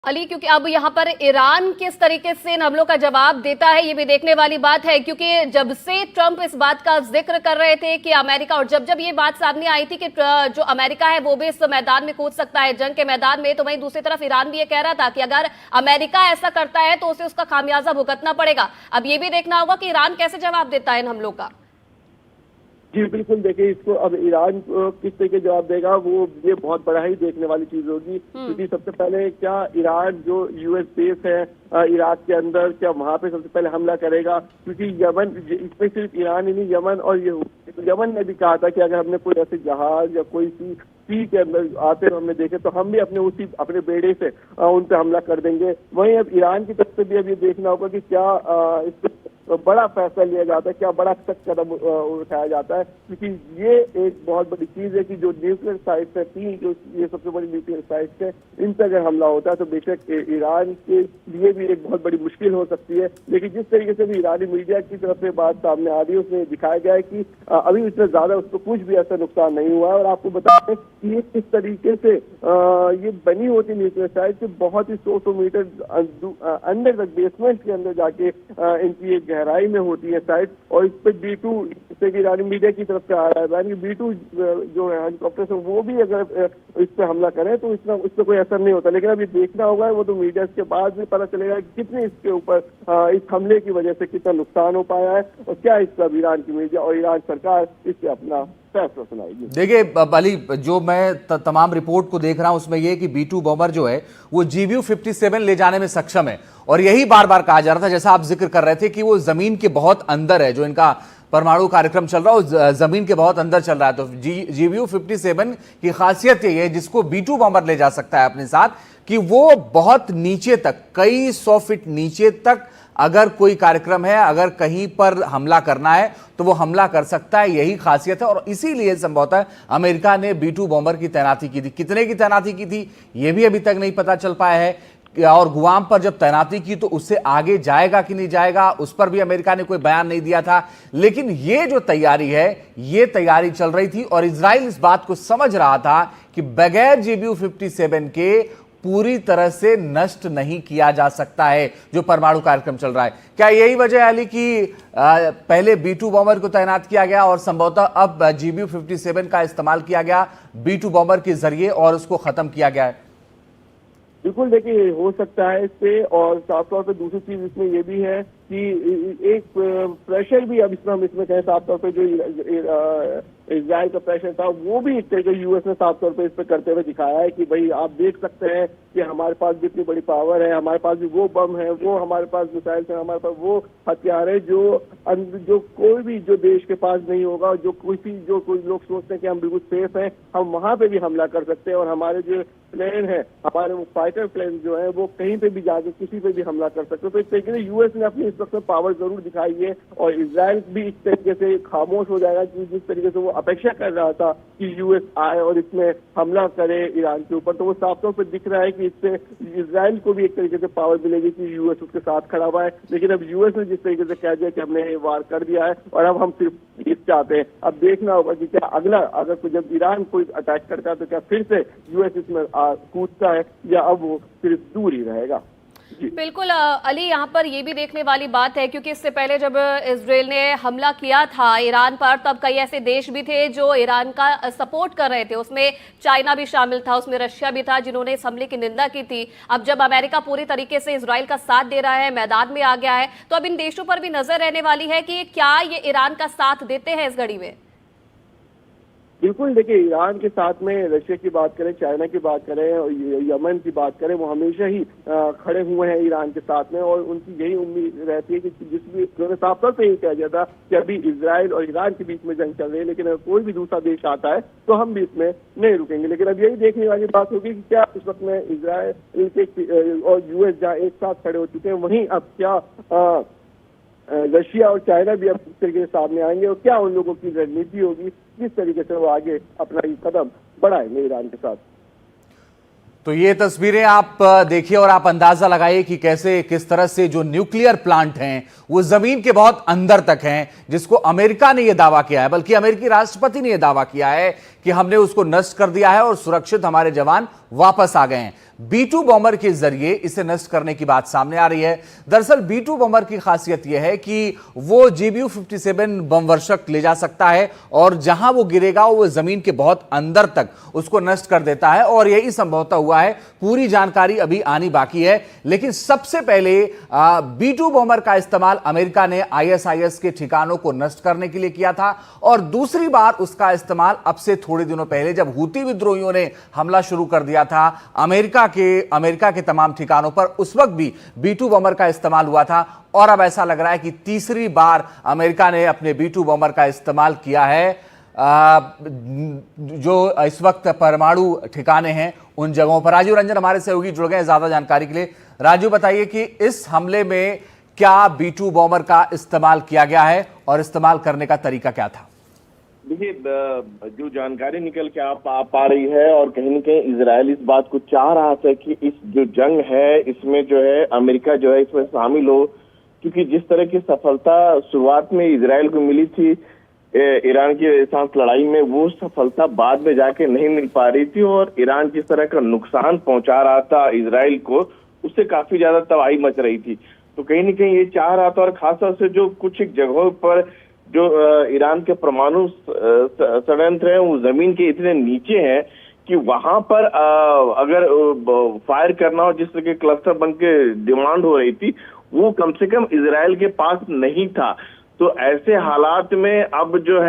अली, क्योंकि अब यहाँ पर ईरान किस तरीके से इन हमलों का जवाब देता है ये भी देखने वाली बात है, क्योंकि जब से ट्रंप इस बात का जिक्र कर रहे थे कि अमेरिका, और जब जब ये बात सामने आई थी कि जो अमेरिका है वो भी इस मैदान में कूद सकता है, जंग के मैदान में, तो वहीं दूसरी तरफ ईरान भी ये कह रहा था कि अगर अमेरिका ऐसा करता है तो उसे उसका खामियाजा भुगतना पड़ेगा। अब ये भी देखना होगा कि ईरान कैसे जवाब देता है इन हमलों का। जी बिल्कुल, देखिए इसको अब ईरान किस तरीके जवाब देगा वो ये बहुत बड़ा ही देखने वाली चीज होगी। क्योंकि सबसे पहले क्या ईरान जो यूएस बेस है इराक के अंदर, क्या वहां पे सबसे पहले हमला करेगा? क्योंकि यमन, इसमें सिर्फ ईरान ही नहीं, यमन और यमन ने भी कहा था कि अगर हमने कोई ऐसे जहाज या कोई सी के अंदर आते हुए हमने देखे तो हम भी अपने बेड़े से उन पर हमला कर देंगे। वहीं अब ईरान की तरफ से भी अब ये देखना होगा कि क्या इस बड़ा फैसला लिया जाता है, क्या बड़ा सख्त कदम उठाया जाता है। क्योंकि ये एक बहुत बड़ी चीज है कि जो न्यूक्लियर साइट्स है, तीन जो ये सबसे बड़ी न्यूक्लियर साइट्स है, इन पर अगर हमला होता है तो बेशक ईरान के लिए भी एक बहुत बड़ी मुश्किल हो सकती है। लेकिन जिस तरीके से भी ईरानी मीडिया की तरफ से बात सामने आ रही है उसमें दिखाया गया है कि अभी इतना ज्यादा उसको कुछ भी ऐसा नुकसान नहीं हुआ है। और आपको बता दें कि ये किस तरीके से ये बनी होती न्यूक्लियर साइट बहुत ही 100 मीटर अंदर तक, बेसमेंट के अंदर जाके इनकी एक गहराई में होती है साइट। और इस पर B2, जैसे कि ईरानी मीडिया की तरफ से आ रहा है, B2 जो है हेलीकॉप्टर से, वो भी अगर इस पर हमला करें तो इस पर कोई असर नहीं होता। लेकिन अभी देखना होगा, वो तो मीडिया के बाद भी पता चलेगा कि कितने इसके ऊपर इस हमले की वजह से कितना नुकसान हो पाया है और क्या इसका ईरान की मीडिया और ईरान सरकार इससे अपना फैसला सुनाएगी। देखिए अली, जो मैं तमाम रिपोर्ट को देख रहा हूं उसमें यह कि B2 बॉम्बर जो है वो GBU-57 ले जाने में सक्षम है। और यही बार बार कहा जा रहा था, जैसा आप जिक्र कर रहे थे, कि वो जमीन के बहुत अंदर है, जो इनका परमाणु कार्यक्रम चल रहा है वो जमीन के बहुत अंदर चल रहा है। तो GBU-57 की खासियत यही है, जिसको B2 बॉम्बर ले जा सकता है अपने साथ, कि वो बहुत नीचे तक, कई 100 फीट नीचे तक अगर कोई कार्यक्रम है, अगर कहीं पर हमला करना है तो वो हमला कर सकता है। यही खासियत है और इसीलिए संभवतः अमेरिका ने B2 बॉम्बर की तैनाती की थी। कितने की तैनाती की थी ये भी अभी तक नहीं पता चल पाया है। और गुआम पर जब तैनाती की तो उससे आगे जाएगा कि नहीं जाएगा, उस पर भी अमेरिका ने कोई बयान नहीं दिया था। लेकिन ये जो तैयारी है, ये तैयारी चल रही थी और इजराइल इस बात को समझ रहा था कि बगैर GBU-57 के पूरी तरह से नष्ट नहीं किया जा सकता है जो परमाणु कार्यक्रम चल रहा है। क्या यही वजह है अली कि पहले B2 बॉम्बर को तैनात किया गया और संभवतः अब GBU-57 का इस्तेमाल किया गया B2 बॉम्बर के जरिए और उसको खत्म किया गया है? बिल्कुल, देखिए हो सकता है इससे। और साफ तौर पे दूसरी चीज इसमें ये भी है कि एक प्रेशर भी, अब इसमें हम इसमें कहें साफ तौर पे, जो इजराइल का प्रेशर था वो भी एक तरीके यूएस ने साफ तौर पे इस पे करते हुए दिखाया है कि भाई आप देख सकते हैं कि हमारे पास भी इतनी बड़ी पावर है, हमारे पास भी वो बम है, वो हमारे पास मिसाइल है, हमारे पास वो हथियार है जो कोई भी जो देश के पास नहीं होगा। जो कोई लोग सोचते हैं कि हम बिल्कुल सेफ हैं, हम वहां पे भी हमला कर सकते हैं। और हमारे जो प्लेन है, हमारे वो फाइटर प्लेन जो है, वो कहीं पे भी जाके किसी पे भी हमला कर सकते हैं। तो इस तरीके से यूएस ने अपनी इस वक्त पावर जरूर दिखाई है और इजराइल भी इस तरीके से खामोश हो जाएगा कि जिस तरीके से वो अपेक्षा कर रहा था कि यूएस आए और इसमें हमला करे ईरान के ऊपर, तो वो साफ तौर पर दिख रहा है कि इससे इजराइल को भी एक तरीके से पावर मिलेगी कि यूएस उसके साथ खड़ा हुआ है। लेकिन अब यूएस ने जिस तरीके से कह दिया कि हमने वार कर दिया है और अब हम सिर्फ पीस चाहते हैं, अब देखना होगा कि क्या अगला, अगर जब ईरान कोई अटैक करता है तो क्या फिर से यूएस इसमें कूदता है या अब वो सिर्फ दूर ही रहेगा। बिल्कुल अली, यहाँ पर ये भी देखने वाली बात है, क्योंकि इससे पहले जब इजराइल ने हमला किया था ईरान पर, तब कई ऐसे देश भी थे जो ईरान का सपोर्ट कर रहे थे। उसमें चाइना भी शामिल था, उसमें रशिया भी था, जिन्होंने इस हमले की निंदा की थी। अब जब अमेरिका पूरी तरीके से इजराइल का साथ दे रहा है, मैदान में आ गया है, तो अब इन देशों पर भी नजर रहने वाली है कि क्या ये ईरान का साथ देते हैं इस घड़ी में। बिल्कुल, देखिए ईरान के साथ में रशिया की बात करें, चाइना की बात करें और यमन की बात करें, वो हमेशा ही खड़े हुए हैं ईरान के साथ में। और उनकी यही उम्मीद रहती है कि उन्होंने साफ तौर पर यही कह दिया था कि अभी इजराइल और ईरान के बीच में जंग चल रही है, लेकिन अगर कोई भी दूसरा देश आता है तो हम भी इसमें नहीं रुकेंगे। लेकिन अब यही देखने वाली बात होगी कि क्या इस वक्त में इजराइल के और यूएस जहाँ एक साथ खड़े हो चुके हैं, वहीं अब क्या रशिया और चाइना भी अब इस तरीके से सामने आएंगे और क्या उन लोगों की रणनीति होगी, किस तरीके से वो आगे अपना ये कदम बढ़ाएंगे ईरान के साथ। तो ये तस्वीरें आप देखिए और आप अंदाजा लगाइए कि कैसे, किस तरह से जो न्यूक्लियर प्लांट हैं वो जमीन के बहुत अंदर तक हैं, जिसको अमेरिका ने यह दावा किया है, बल्कि अमेरिकी राष्ट्रपति ने यह दावा किया है कि हमने उसको नष्ट कर दिया है और सुरक्षित हमारे जवान वापस आ गए हैं। B-2 बॉम्बर के जरिए इसे नष्ट करने की बात सामने आ रही है। दरअसल B-2 बॉम्बर की खासियत यह है कि वो GBU-57 बमवर्षक ले जा सकता है और जहां वो गिरेगा वो जमीन के बहुत अंदर तक उसको नष्ट कर देता है, और यही संभवतः हुआ है। पूरी जानकारी अभी आनी बाकी है, लेकिन सबसे पहले B-2 बॉम्बर का इस्तेमाल अमेरिका ने ISIS के ठिकानों को नष्ट करने के लिए किया था, और दूसरी बार उसका इस्तेमाल अब से थोड़े दिनों पहले जब हूती विद्रोहियों ने हमला शुरू कर दिया था अमेरिका के तमाम ठिकानों पर, उस वक्त भी B-2 बॉम्बर का इस्तेमाल हुआ था। और अब ऐसा लग रहा है कि तीसरी बार अमेरिका ने अपने B-2 बॉम्बर का इस्तेमाल किया है जो इस वक्त परमाणु ठिकाने हैं उन जगहों पर। राजीव रंजन हमारे सहयोगी जुड़ गए हैं ज्यादा जानकारी के लिए। राजीव, बताइए कि इस हमले में क्या B-2 बॉम्बर का इस्तेमाल किया गया है और इस्तेमाल करने का तरीका क्या था? देखिए, जो जानकारी निकल के आ पा रही है, और कहीं न कहीं इजराइल इस बात को चाह रहा था कि इस जो जंग है इसमें जो है अमेरिका जो है इसमें शामिल हो, क्योंकि जिस तरह की सफलता शुरुआत में इजराइल को मिली थी ईरान के साथ लड़ाई में, वो सफलता बाद में जाके नहीं मिल पा रही थी, और ईरान जिस तरह का नुकसान पहुंचा रहा था इजराइल को, उससे काफी ज्यादा तबाही मच रही थी। तो कहीं न कहीं ये चाह रहा था, और खासतौर से जो कुछ जगहों पर जो ईरान के परमाणु षड्यंत्र हैं वो जमीन के इतने नीचे हैं कि वहां पर अगर फायर करना हो, जिस तरह के क्लस्टर बन के डिमांड हो रही थी, वो कम से कम इजराइल के पास नहीं था। तो ऐसे हालात में अब जो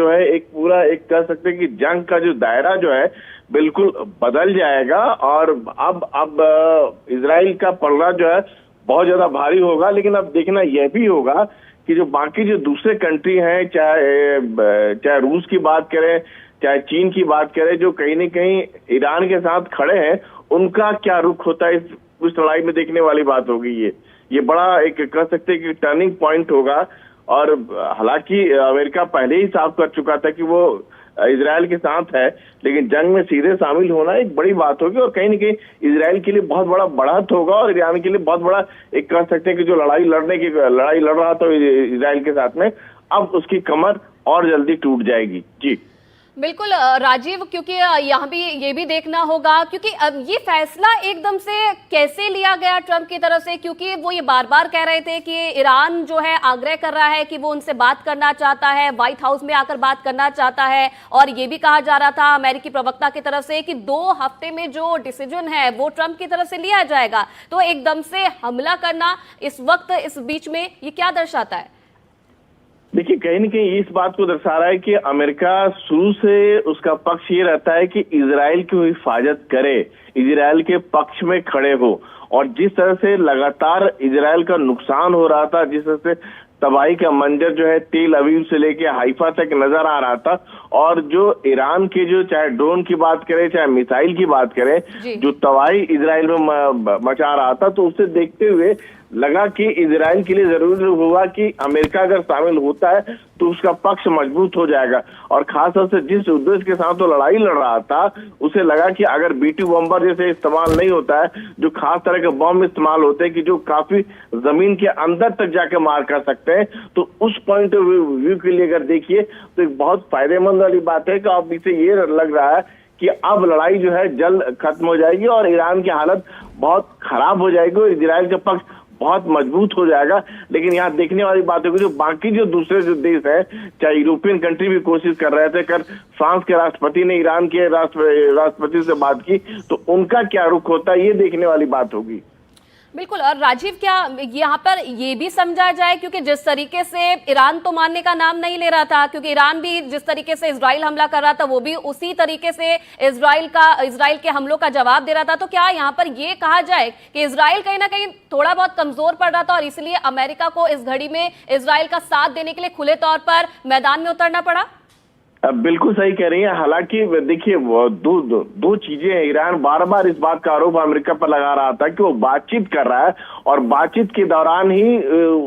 है एक पूरा एक कह सकते हैं कि जंग का जो दायरा जो है बिल्कुल बदल जाएगा, और अब इजराइल का पलड़ा जो है बहुत ज्यादा भारी होगा। लेकिन अब देखना यह भी होगा कि जो बाकी जो दूसरे कंट्री हैं, चाहे रूस की बात करें, चाहे चीन की बात करें, जो कहीं न कहीं ईरान के साथ खड़े हैं, उनका क्या रुख होता है इस लड़ाई में देखने वाली बात होगी। ये बड़ा एक कह सकते हैं कि टर्निंग पॉइंट होगा। और हालांकि अमेरिका पहले ही साफ कर चुका था कि वो इजराइल के साथ है, लेकिन जंग में सीधे शामिल होना एक बड़ी बात होगी, और कहीं न कहीं इजराइल के लिए बहुत बड़ा बढ़त होगा, और ईरान के लिए बहुत बड़ा एक कह सकते हैं कि जो लड़ाई लड़ रहा था इजराइल के साथ में, अब उसकी कमर और जल्दी टूट जाएगी। जी बिल्कुल राजीव, क्योंकि यहाँ भी ये भी देखना होगा, क्योंकि अब ये फैसला एकदम से कैसे लिया गया ट्रंप की तरफ से, क्योंकि वो ये बार बार कह रहे थे कि ईरान जो है आग्रह कर रहा है कि वो उनसे बात करना चाहता है, व्हाइट हाउस में आकर बात करना चाहता है, और ये भी कहा जा रहा था अमेरिकी प्रवक्ता की तरफ से कि 2 हफ्ते में जो डिसीजन है वो ट्रंप की तरफ से लिया जाएगा। तो एकदम से हमला करना इस वक्त इस बीच में ये क्या दर्शाता है? देखिए, कहीं न कहीं इस बात को दर्शा रहा है कि अमेरिका शुरू से उसका पक्ष ये रहता है कि इजराइल की हिफाजत करे, इजराइल के पक्ष में खड़े हो। और जिस तरह से लगातार इजराइल का नुकसान हो रहा था, जिस तरह से तबाही का मंजर जो है तेल अवीव से लेके हाइफा तक नजर आ रहा था, और जो ईरान के जो चाहे ड्रोन की बात करें चाहे मिसाइल की बात करें, जो तबाही इजराइल में मचा रहा था, तो उसे देखते हुए लगा कि इजराइल के लिए जरूरी हुआ कि अमेरिका अगर शामिल होता है तो उसका पक्ष मजबूत हो जाएगा। और खासतौर से जिस उद्देश्य के साथ वो लड़ाई लड़ रहा था, उसे लगा कि अगर B-2 बॉम्बर जैसे इस्तेमाल नहीं होता है, जो खास तरह के बम इस्तेमाल होते हैं कि जो काफी जमीन के अंदर तक जाके मार कर सकते हैं, तो उस पॉइंट ऑफ व्यू के लिए अगर देखिए तो एक बहुत फायदेमंद वाली बात है कि अब इसे ये लग रहा है कि अब लड़ाई जो है जल्द खत्म हो जाएगी और ईरान की हालत बहुत खराब हो जाएगी और इजराइल का पक्ष बहुत मजबूत हो जाएगा। लेकिन यहाँ देखने वाली बात होगी, जो बाकी जो दूसरे जो देश है, चाहे यूरोपियन कंट्री भी कोशिश कर रहे थे, फ्रांस के राष्ट्रपति ने ईरान के राष्ट्रपति से बात की, तो उनका क्या रुख होता है, ये देखने वाली बात होगी। बिल्कुल। और राजीव, क्या यहाँ पर ये भी समझा जाए, क्योंकि जिस तरीके से ईरान तो मानने का नाम नहीं ले रहा था, क्योंकि ईरान भी जिस तरीके से इजराइल हमला कर रहा था वो भी उसी तरीके से इजराइल के हमलों का जवाब दे रहा था, तो क्या यहाँ पर ये कहा जाए कि इजराइल कहीं ना कहीं थोड़ा बहुत कमजोर पड़ रहा था और इसलिए अमेरिका को इस घड़ी में इजराइल का साथ देने के लिए खुले तौर पर मैदान में उतरना पड़ा? बिल्कुल सही कह रही है। हालांकि देखिए, दो चीजें हैं। ईरान बार बार इस बात का आरोप अमेरिका पर लगा रहा था कि वो बातचीत कर रहा है, और बातचीत के दौरान ही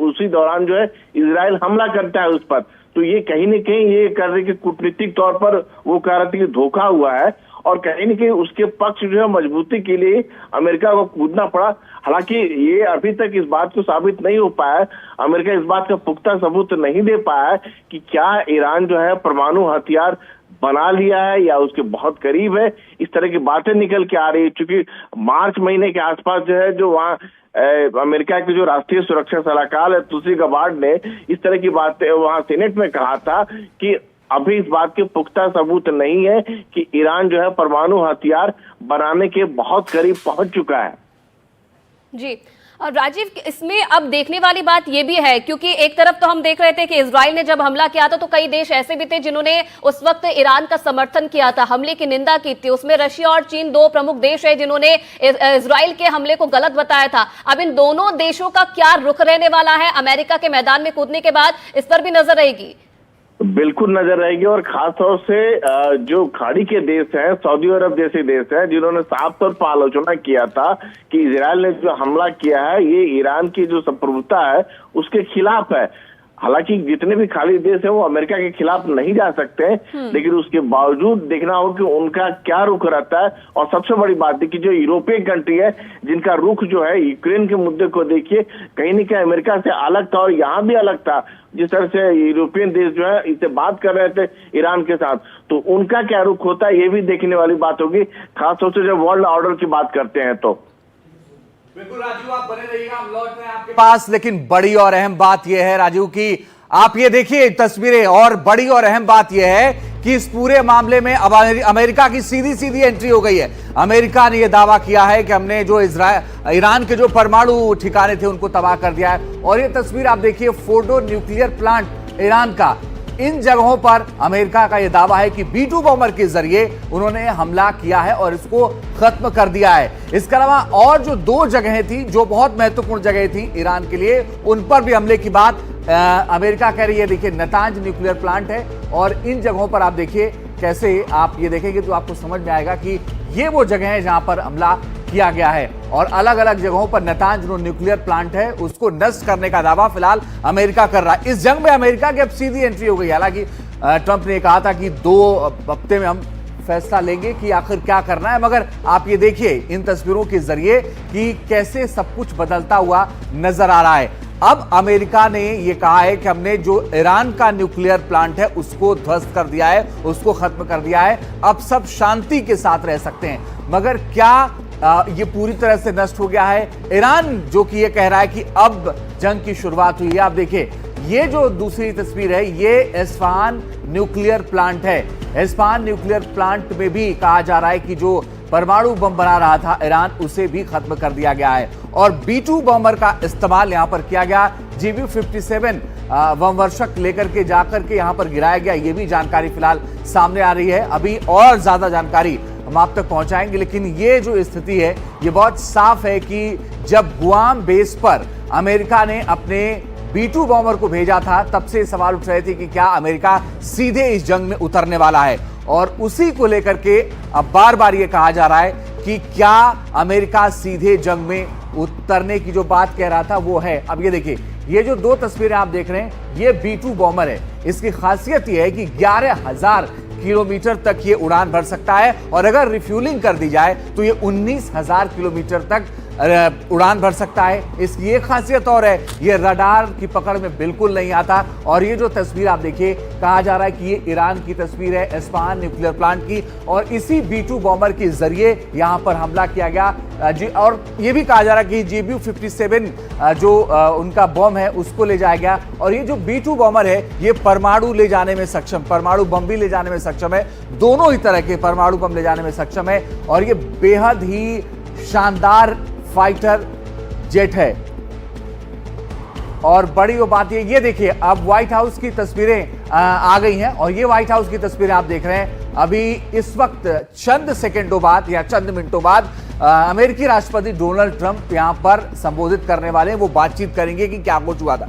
उसी दौरान जो है इजराइल हमला करता है उस पर। तो ये कहीं न कहीं ये कर रहे कि कूटनीतिक तौर पर वो कह रहे थे कि धोखा हुआ है, और कहीं न कहीं उसके पक्ष जो है मजबूती के लिए अमेरिका को कूदना पड़ा। हालांकि ये अभी तक इस बात को साबित नहीं हो पाया, अमेरिका इस बात का पुख्ता सबूत नहीं दे पाया कि क्या ईरान जो है परमाणु हथियार बना लिया है या उसके बहुत करीब है, इस तरह की बातें निकल के आ रही है। क्योंकि मार्च महीने के आसपास जो है, जो वहाँ अमेरिका के जो राष्ट्रीय सुरक्षा सलाहकार है तुलसी गबार्ड ने इस तरह की बातें वहाँ सीनेट में कहा था कि अभी इस बात के पुख्ता सबूत नहीं है कि ईरान जो है परमाणु हथियार बनाने के बहुत करीब पहुंच चुका है। जी और राजीव, इसमें अब देखने वाली बात यह भी है, क्योंकि एक तरफ तो हम देख रहे थे कि इजराइल ने जब हमला किया था तो कई देश ऐसे भी थे जिन्होंने उस वक्त ईरान का समर्थन किया था, हमले की निंदा की थी। उसमें रशिया और चीन दो प्रमुख देश है जिन्होंने इजराइल के हमले को गलत बताया था। अब इन दोनों देशों का क्या रुख रहने वाला है अमेरिका के मैदान में कूदने के बाद, इस पर भी नजर रहेगी। बिल्कुल नजर रहेगी, और खासतौर से जो खाड़ी के देश हैं, सऊदी अरब जैसे देश हैं, जिन्होंने साफ तौर पर आलोचना किया था कि इजराइल ने जो हमला किया है ये ईरान की जो संप्रभुता है उसके खिलाफ है। हालांकि जितने भी खाड़ी देश हैं वो अमेरिका के खिलाफ नहीं जा सकते, लेकिन उसके बावजूद देखना हो कि उनका क्या रुख रहता है। और सबसे बड़ी बात है कि जो यूरोपियन कंट्री है जिनका रुख जो है यूक्रेन के मुद्दे को देखिए कहीं न कहीं अमेरिका से अलग था, और यहाँ भी अलग था। जिस तरह से यूरोपियन देश जो है इससे बात कर रहे थे ईरान के साथ, तो उनका क्या रुख होता है ये भी देखने वाली बात होगी, खासतौर से जब वर्ल्ड ऑर्डर की बात करते हैं तो। बिल्कुल राजू, आप बने रहिएगा, हम लौट रहे हैं आपके पास। लेकिन बड़ी और अहम बात यह है राजू की आप ये देखिए तस्वीरें, और बड़ी और अहम बात यह है कि इस पूरे मामले में अब अमेरिका की सीधी सीधी एंट्री हो गई है। अमेरिका ने यह दावा किया है कि हमने जो ईरान के जो परमाणु ठिकाने थे उनको तबाह कर दिया है। और ये तस्वीर आप देखिए फोर्डो न्यूक्लियर प्लांट ईरान का, इन जगहों पर अमेरिका का यह दावा है कि B-2 बॉम्बर के जरिए उन्होंने हमला किया है और इसको खत्म कर दिया है। इसके अलावा और जो दो जगहें थी जो बहुत महत्वपूर्ण जगह थी ईरान के लिए, उन पर भी हमले की बात अमेरिका कह रही है। देखिए नतांज न्यूक्लियर प्लांट है, और इन जगहों पर आप देखिए कैसे, आप ये देखेंगे तो आपको समझ में आएगा कि ये वो जगह है जहां पर हमला किया गया है। और अलग अलग जगहों पर नतांज जो न्यूक्लियर प्लांट है उसको नष्ट करने का दावा फिलहाल अमेरिका कर रहा है। इस जंग में अमेरिका की अब सीधी एंट्री हो गई। हालांकि ट्रंप ने कहा था कि 2 हफ्ते में हम फैसला लेंगे कि आखिर क्या करना है, मगर आप ये देखिए इन तस्वीरों के जरिए कि कैसे सब कुछ बदलता हुआ नजर आ रहा है। अब अमेरिका ने यह कहा है कि हमने जो ईरान का न्यूक्लियर प्लांट है उसको ध्वस्त कर दिया है, उसको खत्म कर दिया है, अब सब शांति के साथ रह सकते हैं। मगर क्या ये पूरी तरह से नष्ट हो गया है? ईरान जो कि ये कह रहा है कि अब जंग की शुरुआत हुई है। आप देखिए ये जो दूसरी तस्वीर है ये इस्फहान न्यूक्लियर प्लांट है। इस्फहान न्यूक्लियर प्लांट में भी कहा जा रहा है कि जो परमाणु बम बना रहा था ईरान, उसे भी खत्म कर दिया गया है। और B-2 बॉम्बर का इस्तेमाल यहां पर किया गया, GBU-57 बमवर्षक लेकर के जाकर के यहां पर गिराया गया, ये भी जानकारी फिलहाल सामने आ रही है। अभी और ज्यादा जानकारी हम आप तक पहुंचाएंगे, लेकिन ये जो स्थिति है ये बहुत साफ है कि जब गुआम बेस पर अमेरिका ने अपने B-2 बॉम्बर को भेजा था तब से सवाल उठ रहे थे कि क्या अमेरिका सीधे इस जंग में उतरने वाला है। और उसी को लेकर के अब बार बार ये कहा जा रहा है कि क्या अमेरिका सीधे जंग में उतरने की जो बात कह रहा था वो है। अब ये देखिए ये जो 2 तस्वीरें आप देख रहे हैं ये B-2 बॉम्बर है। इसकी खासियत ये है कि 11,000 किलोमीटर तक ये उड़ान भर सकता है, और अगर रिफ्यूलिंग कर दी जाए तो ये 19,000 किलोमीटर तक उड़ान भर सकता है। इसकी एक खासियत और है, ये रडार की पकड़ में बिल्कुल नहीं आता। और ये जो तस्वीर आप देखिए, कहा जा रहा है कि ये ईरान की तस्वीर है इस्फहान न्यूक्लियर प्लांट की, और इसी B-2 बॉम्बर के जरिए यहां पर हमला किया गया जी। और ये भी कहा जा रहा है कि GBU-57 जो उनका बम है उसको ले जाया गया। और ये जो B-2 बॉम्बर है ये परमाणु ले जाने में सक्षम, परमाणु बम भी ले जाने में सक्षम है, दोनों ही तरह के परमाणु बम ले जाने में सक्षम है। और ये बेहद ही शानदार फाइटर जेट है। और बड़ी वो बात ये देखिए अब व्हाइट हाउस की तस्वीरें आ गई हैं, और ये व्हाइट हाउस की तस्वीरें आप देख रहे हैं। अभी इस वक्त चंद सेकंडों बाद या चंद मिनटों बाद अमेरिकी राष्ट्रपति डोनाल्ड ट्रंप यहां पर संबोधित करने वाले हैं, वो बातचीत करेंगे कि क्या कुछ हुआ था।